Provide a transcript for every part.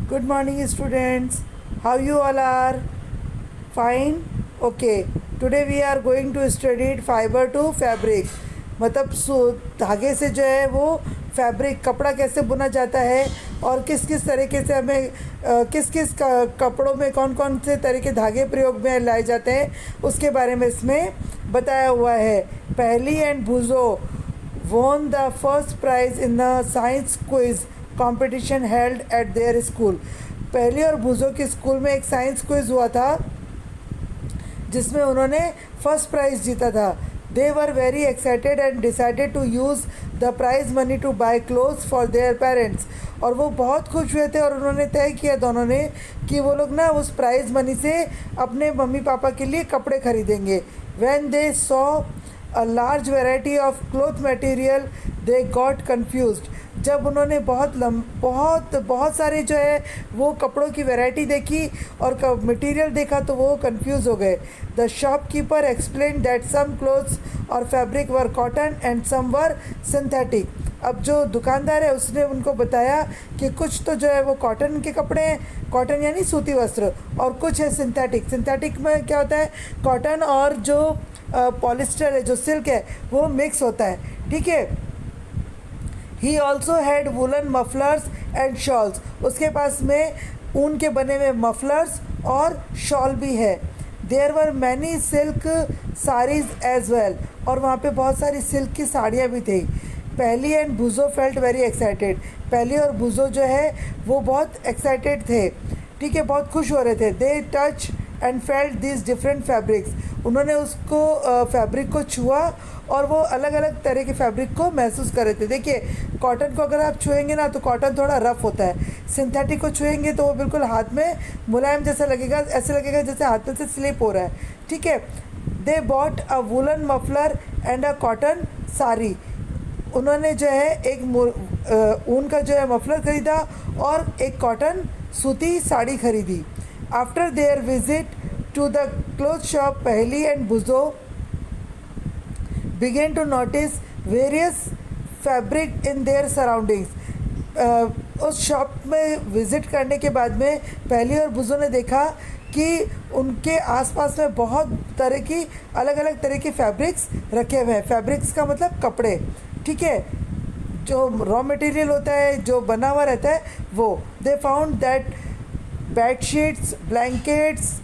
Good morning, students. How you all are? Fine? Okay. Today we are going to study fiber to fabric. मतलब धागे से जो है वो फैब्रिक कपड़ा कैसे बुना जाता है और किस किस तरीके से हमें किस किस कपड़ों में कौन कौन से तरह के धागे प्रयोग में लाए जाते हैं उसके बारे में इसमें बताया हुआ है. पहली and भूजो won the first prize in the science quiz competition held at their school. पहली और भूजो के स्कूल में एक साइंस क्विज हुआ था जिसमें उन्होंने फर्स्ट प्राइज़ जीता था. They were very excited and decided to use the prize money to buy clothes for their parents. और वो बहुत खुश हुए थे और उन्होंने तय किया दोनों ने कि वो लोग ना उस प्राइज़ मनी से अपने मम्मी पापा के लिए कपड़े खरीदेंगे. When they saw a large variety of cloth material they got confused. जब उन्होंने बहुत सारे जो है वो कपड़ों की वैरायटी देखी और मटेरियल देखा तो वो कंफ्यूज हो गए. The shopkeeper explain that some clothes or fabric were cotton and some were synthetic. अब जो दुकानदार है उसने उनको बताया कि कुछ तो जो है वो कॉटन के कपड़े हैं, कॉटन यानी सूती वस्त्र, और कुछ है सिंथेटिक. सिंथेटिक में क्या होता है, कॉटन और जो पॉलिस्टर है, जो सिल्क है, वो मिक्स होता है. ठीक है. He also had woollen mufflers and shawls. उसके पास में ऊन के बने हुए मफलर्स और शॉल भी है. There were many silk saris as well. और वहाँ पे बहुत सारी सिल्क की साड़ियाँ भी थी. पहली एंड भूजो फेल्ट वेरी एक्साइटेड. पहली और भूजो जो है वो बहुत एक्साइटेड थे. ठीक है, बहुत खुश हो रहे थे. They touch and felt this different fabrics. उन्होंने उसको फैब्रिक को छुआ और वो अलग अलग तरह के फैब्रिक को महसूस कर रहे थे. देखिए, कॉटन को अगर आप छुएंगे ना तो कॉटन थोड़ा रफ़ होता है. सिंथेटिक को छुएंगे तो वो बिल्कुल हाथ में मुलायम जैसा लगेगा, ऐसे लगेगा जैसे हाथ में से स्लिप हो रहा है. ठीक है. They bought a woollen muffler and a cotton sari. उन्होंने जो है एक ऊन का जो है मफलर ख़रीदा और एक कॉटन सूती साड़ी खरीदी. After their visit to the clothes shop, Paheli and Buzo began to notice various fabric in their surroundings. उस शॉप में विज़िट करने के बाद में पहली और बुज़ो ने देखा कि उनके आसपास में बहुत तरह की अलग अलग तरह के फैब्रिक्स रखे हुए हैं. फैब्रिक्स का मतलब कपड़े. ठीक है, जो रॉ मटेरियल होता है, जो बना हुआ रहता है वो. They found that bedsheets, blankets,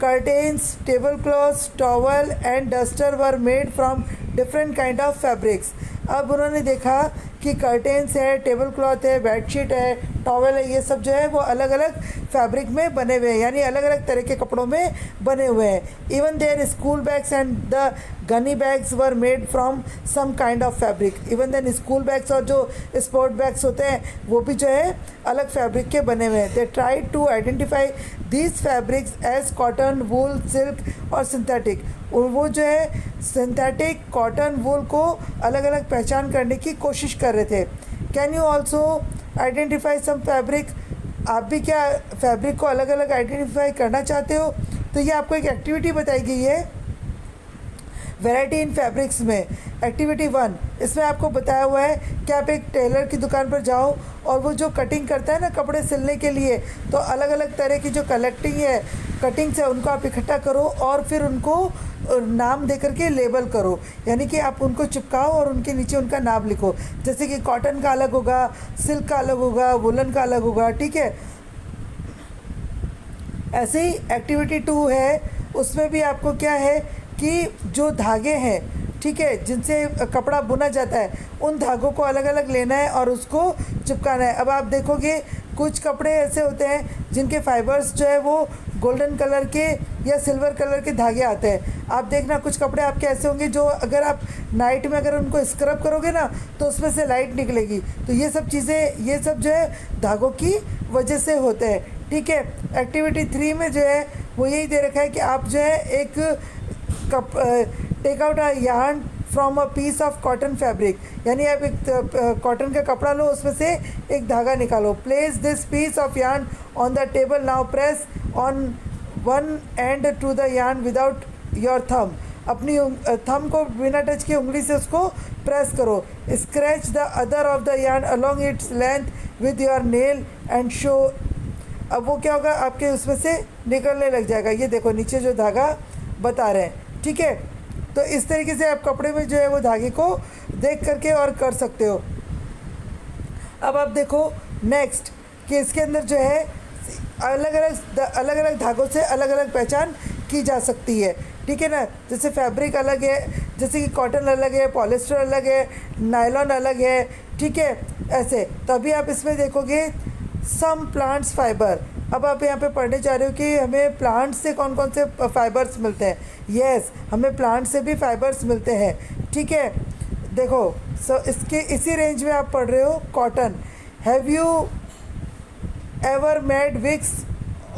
curtains, tablecloths, towel and duster were made from different kind of fabrics. अब उन्होंने देखा कि कर्टेन्स है, टेबल क्लॉथ है, बेडशीट है, टॉवल है, ये सब जो है वो अलग अलग फैब्रिक में बने हुए हैं, यानी अलग अलग तरह के कपड़ों में बने हुए हैं. Even their school bags and the gunny bags were made from some kind of fabric. Even then school bags और जो स्पोर्ट बैग्स होते हैं वो भी जो है अलग फैब्रिक के बने हुए हैं. They try to identify these fabrics as cotton, wool, silk और सिंथेटिक. वो जो है सिंथेटिक, कॉटन, वूल को अलग अलग पहचान करने की कोशिश कर रहे थे. Can you also identify some fabric. आप भी क्या फैब्रिक को अलग अलग आइडेंटिफाई करना चाहते हो? तो ये आपको एक एक्टिविटी बताई गई है वैरायटी इन फैब्रिक्स में. एक्टिविटी 1, इसमें आपको बताया हुआ है कि आप एक टेलर की दुकान पर जाओ और वो जो कटिंग करता है ना कपड़े सिलने के लिए, तो अलग अलग तरह की जो कटिंग्स है उनको आप इकट्ठा करो और फिर उनको नाम दे करके लेबल करो. यानी कि आप उनको चिपकाओ और उनके नीचे उनका नाम लिखो. जैसे कि कॉटन का अलग होगा, सिल्क का अलग होगा, वुलन का अलग होगा. ठीक है. ऐसे ही एक्टिविटी 2 है, उसमें भी आपको क्या है कि जो धागे हैं, ठीक है, जिनसे कपड़ा बुना जाता है, उन धागों को अलग अलग लेना है और उसको चिपकाना है. अब आप देखोगे कुछ कपड़े ऐसे होते हैं जिनके फाइबर्स जो है वो गोल्डन कलर के या सिल्वर कलर के धागे आते हैं. आप देखना कुछ कपड़े आपके ऐसे होंगे जो अगर आप नाइट में अगर उनको स्क्रब करोगे ना तो उसमें से लाइट निकलेगी. तो ये सब चीज़ें, ये सब जो है धागों की वजह से होते हैं. ठीक है. एक्टिविटी 3 में जो है वो यही दे रखा है कि आप जो है एक take out a yarn from a piece of cotton fabric. यानी आप एक कॉटन का कपड़ा लो, उसमें से एक धागा निकालो. Place this piece of yarn on the table. Now press on one end to the yarn without your thumb. अपनी थंब को बिना टच की उंगली से उसको प्रेस करो. Scratch the other of the yarn along its length with your nail and show अब वो क्या होगा, आपके उसमें से निकलने लग जाएगा। ये देखो नीचे जो धागा बता रहे हैं, ठीक है। तो इस तरीके से आप कपड़े में जो है वो धागे को देख करके और कर सकते हो। अब आप देखो नेक्स्ट कि इसके अंदर जो है अलग अलग धागों से अलग अलग पहचान की जा सकती है, ठीक है ना। जैसे फैब्रिक अलग है, जैसे कि कॉटन अलग है, पॉलिस्टर अलग है, नायलॉन अलग है, ठीक है, ऐसे। तो अभी आप इसमें देखोगे सम प्लांट्स फाइबर। अब आप यहाँ पे पढ़ने जा रहे हो कि हमें प्लांट से कौन कौन से फाइबर्स मिलते हैं। यस, हमें प्लांट से भी फाइबर्स मिलते हैं, ठीक है। देखो इसके इसी रेंज में आप पढ़ रहे हो cotton. Have you ever made wicks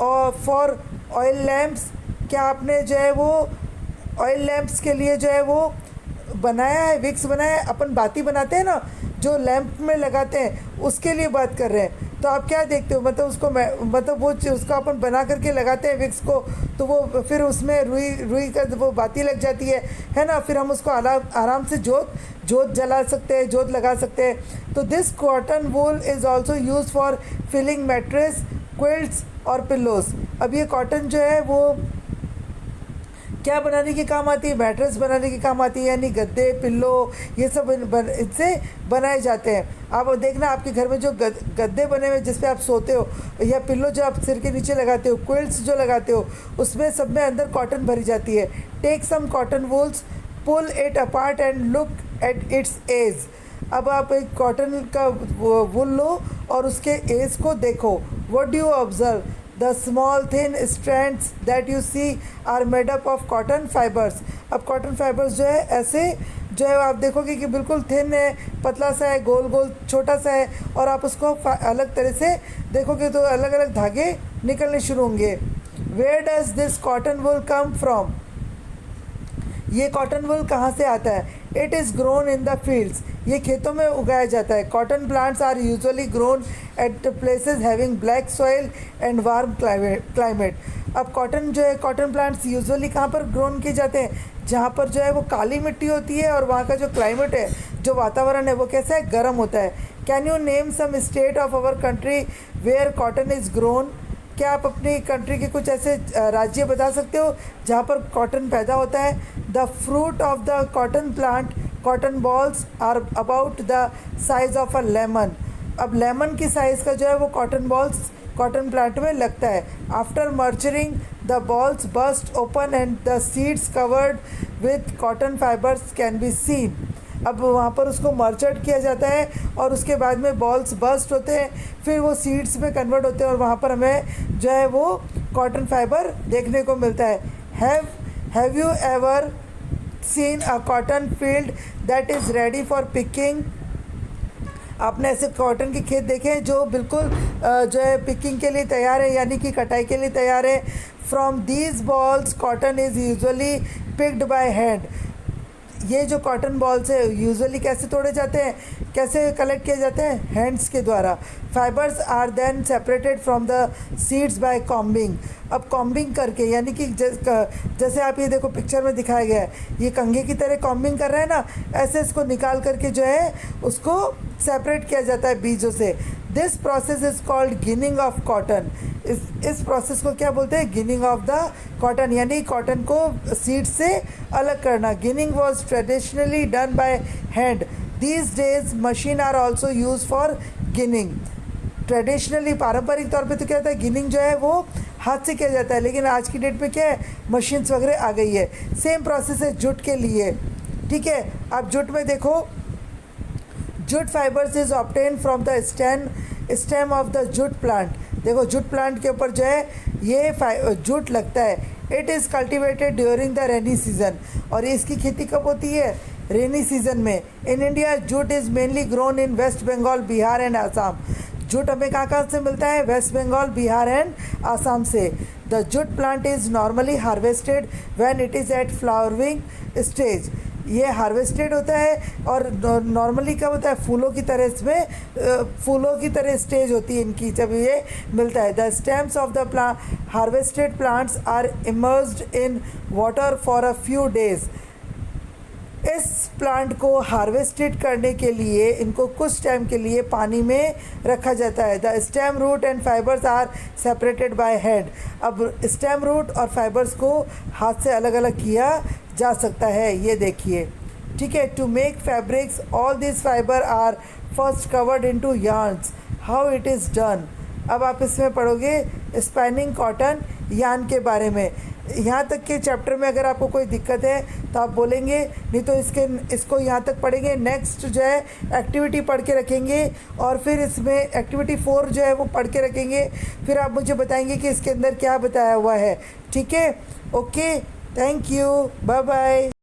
और फॉर ऑयल लैम्प्स? क्या आपने जो है वो ऑयल लैम्प्स के लिए जो है वो बनाया है, विक्स बनाया है? अपन बाती बनाते हैं ना, जो लैंप में लगाते हैं, उसके लिए बात कर रहे हैं। तो आप क्या देखते हो, मतलब उसको मतलब वो उसको अपन बना करके लगाते हैं विक्स को, तो वो फिर उसमें रुई का वो बाती लग जाती है ना। फिर हम उसको आराम से जोत जला सकते हैं, जोत लगा सकते हैं। तो this cotton wool is also use for filling mattress, quilts और पिल्लोज। अब ये कॉटन जो है वो क्या बनाने के काम आती है? मैट्रेस बनाने के काम आती है, यानी गद्दे, पिल्लो, ये सब इससे बनाए जाते हैं। आप देखना आपके घर में जो गद्दे बने हुए जिस पे आप सोते हो, या पिल्लो जो आप सिर के नीचे लगाते हो, क्विल्ट्स जो लगाते हो, उसमें सब में अंदर कॉटन भरी जाती है। Take some cotton wools, pull it apart and look at its edge. अब आप एक कॉटन का वूल लो और उसके एज को देखो। What do you observe? The small thin strands that you see are made up of cotton fibers। अब cotton fibres जो है ऐसे जो है आप देखोगे कि बिल्कुल थिन है, पतला सा है, गोल गोल छोटा सा है, और आप उसको अलग तरह से देखोगे तो अलग अलग धागे निकलने शुरू होंगे। Where does this cotton wool come from? ये कॉटन वूल कहाँ से आता है? It is grown in the fields. ये खेतों में उगाया जाता है। Cotton plants are usually grown at places having black soil and warm climate. अब कॉटन जो है, कॉटन प्लांट्स यूजुअली कहाँ पर ग्रोन किए जाते हैं? जहाँ पर जो है वो काली मिट्टी होती है और वहाँ का जो क्लाइमेट है, जो वातावरण है, वो कैसा है? गर्म होता है। Can you name some state of our country where cotton is grown? क्या आप अपनी कंट्री के कुछ ऐसे राज्य बता सकते हो जहाँ पर कॉटन पैदा होता है? The fruit of the cotton plant, cotton bolls are about the size of a lemon. अब लेमन की साइज़ का जो है वो कॉटन बॉल्स कॉटन प्लांट में लगता है। After maturing the bolls burst open and the seeds covered with cotton fibres can be seen. अब वहाँ पर उसको मर्चर्ड किया जाता है और उसके बाद में बॉल्स बस्ट होते हैं, फिर वो सीड्स में कन्वर्ट होते हैं और वहाँ पर हमें जो है वो कॉटन फाइबर देखने को मिलता है। Have you ever seen a cotton field that is ready for picking? आपने ऐसे कॉटन के खेत देखे हैं जो बिल्कुल जो है पिकिंग के लिए तैयार है, यानी कि कटाई के लिए तैयार है। From these balls cotton is usually picked by hand. ये जो कॉटन बॉल्स है यूजुअली कैसे तोड़े जाते हैं, कैसे कलेक्ट किए जाते हैं? हैंड्स के द्वारा। Fibres are then separated from the seeds by combing. अब कॉम्बिंग करके, यानी कि जैसे आप ये देखो पिक्चर में दिखाया गया है, ये कंघे की तरह कॉम्बिंग कर रहा है ना, ऐसे इसको निकाल करके जो है उसको सेपरेट किया जाता है बीजों से। This process is called ginning of cotton. इस प्रोसेस को क्या बोलते हैं? गिनिंग ऑफ द कॉटन, यानी कॉटन को सीड से अलग करना। Ginning was traditionally done by hand. These days machine are also use for ginning. Traditionally पारंपरिक तौर पे तो क्या होता है, गिनिंग जो है वो हाथ से किया जाता है, लेकिन आज की डेट में क्या है, मशीन्स वगैरह आ गई है। सेम प्रोसेस है जूट के लिए, ठीक है। आप जूट में देखो, jute fibres is obtain from the stem of the jute plant. देखो जूट प्लांट के ऊपर जो है ये जूट लगता है। It is cultivated during the rainy season. और इसकी खेती कब होती है? रेनी सीजन में। In India jute is mainly grown in West Bengal, Bihar and Assam. जूट हमें कहाँ से मिलता है? वेस्ट बंगाल, बिहार एंड आसाम से। The jute plant is normally harvested when it is at flowering stage. ये हार्वेस्टेड होता है और नॉर्मली क्या होता है, फूलों की तरह इसमें फूलों की तरह स्टेज होती है इनकी जब ये मिलता है। The stems of the harvested plants are immersed in water for a few days. इस प्लांट को हार्वेस्टेड करने के लिए इनको कुछ टाइम के लिए पानी में रखा जाता है। The stem root and fibres are separated by head. अब स्टेम रूट और फाइबर्स को हाथ से अलग अलग किया जा सकता है, ये देखिए, ठीक है। To make fabrics all this fibre are first covered into yarns. How it is done. अब आप इसमें पढ़ोगे स्पिनिंग कॉटन यार्न के बारे में। यहाँ तक के चैप्टर में अगर आपको कोई दिक्कत है तो आप बोलेंगे, नहीं तो इसको यहाँ तक पढ़ेंगे। नेक्स्ट जो है एक्टिविटी पढ़ के रखेंगे और फिर इसमें एक्टिविटी 4 जो है वो पढ़ के रखेंगे। फिर आप मुझे बताएंगे कि इसके अंदर क्या बताया हुआ है, ठीक है। Okay, thank you, bye bye.